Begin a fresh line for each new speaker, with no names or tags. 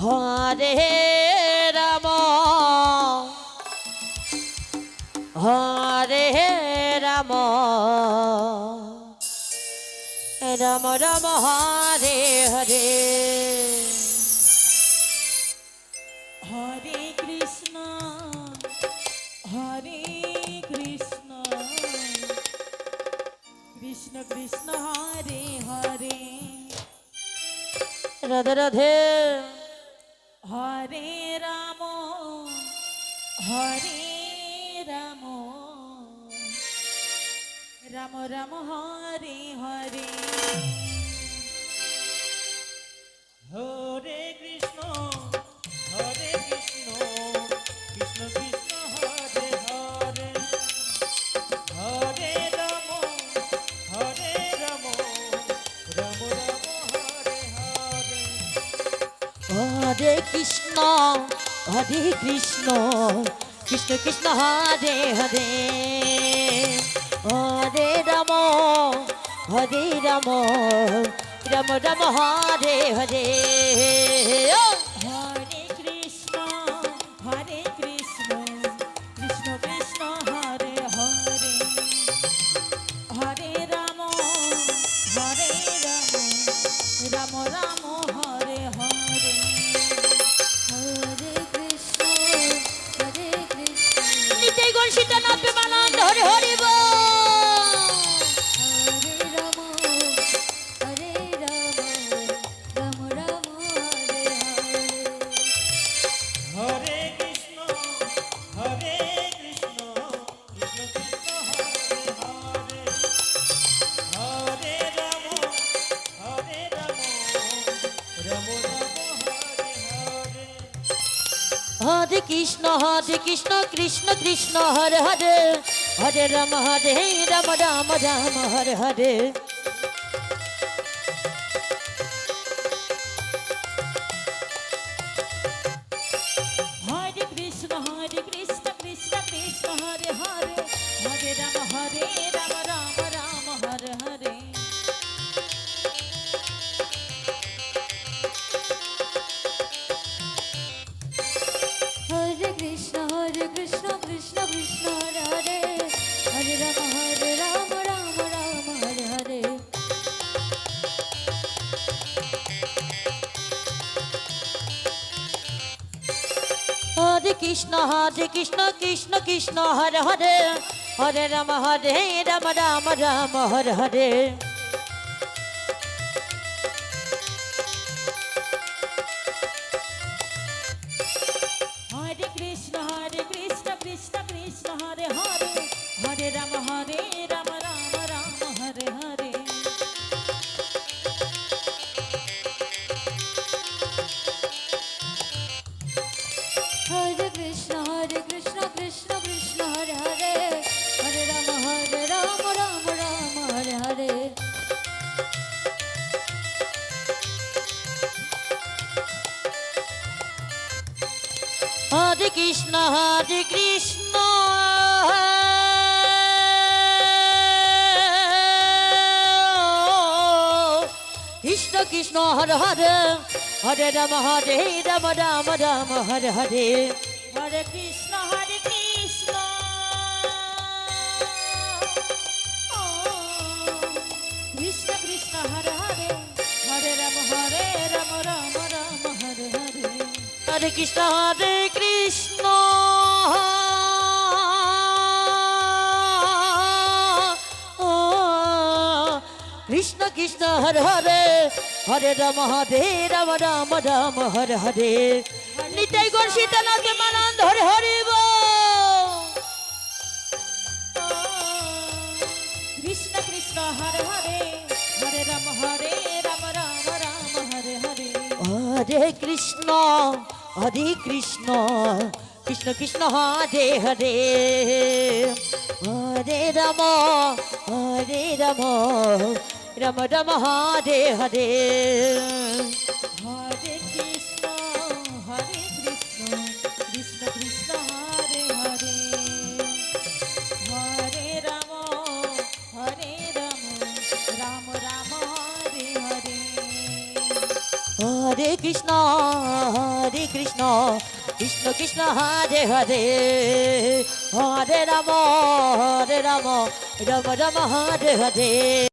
হরে রাম হরে রাম রাম রাম হরে হরে
হরে কৃষ্ণ কৃষ্ণ কৃষ্ণ হরে হরে
রাধে রাধে
হরে রাম হরে রাম রাম রাম হরে হরে
হরে কৃষ্ণ কৃষ্ণ কৃষ্ণ হরে হরে হরে রাম রাম রাম হরে হরে
হরে কৃষ্ণ কৃষ্ণ কৃষ্ণ হরে হরে হরে রাম রাম রাম হরে হরে
হরে কৃষ্ণ কৃষ্ণ কৃষ্ণ হরে হরে হরে রাম রাম রাম হরে হরে
হরে কৃষ্ণ
নিতাই গণ সীতানাথ প্রেমানন্দ হরে হরি বল।
হরে রাম রাম রাম হরে হরে
হরে কৃষ্ণ কৃষ্ণ কৃষ্ণ হরে হরে হরে রাম রাম হরে হরে
হরে কৃষ্ণ কৃষ্ণ কৃষ্ণ হরে হরে হরে রাম রাম রাম হরে হরে
হরে কৃষ্ণ কৃষ্ণ কৃষ্ণ হরে হরে হরে রাম রাম হরে হরে
হরে কৃষ্ণ কৃষ্ণ কৃষ্ণ হরে হরে হরে রাম রাম হরে হরে
হরে কৃষ্ণ কৃষ্ণ কৃষ্ণ হরে হরে হরে রাম রাম হরে হরে
হরে কৃষ্ণ কৃষ্ণ কৃষ্ণ হরে হরে হরে রাম রাম হরে হরে
হরে কৃষ্ণ কৃষ্ণ কৃষ্ণ হরে হরে হরে রাম রাম হরে হরে
হরে কৃষ্ণ কৃষ্ণ কৃষ্ণ হরে হরে হরে রাম রাম হরে হরে
হরে কৃষ্ণ কৃষ্ণ কৃষ্ণ হরে হরে হরে রাম রাম হরে হরে
হরে কৃষ্ণ কৃষ্ণ কৃষ্ণ কৃষ্ণ হরে হরে হরে রাম রাম হরে হরে নিতাই গণ সীতানাথ প্রেমানন্দ হরে হরি বল।
কৃষ্ণ কৃষ্ণ হরে হরে হরে রাম রাম হরে হরে
হরে কৃষ্ণ কৃষ্ণ কৃষ্ণ হরে হরে হরে রাম রাম রাম হরে হরে
হরে কৃষ্ণ কৃষ্ণ কৃষ্ণ হরে হরে হরে রাম রাম হরে হরে
হরে কৃষ্ণ কৃষ্ণ কৃষ্ণ হরে হরে হরে রাম রাম রাম হরে হরে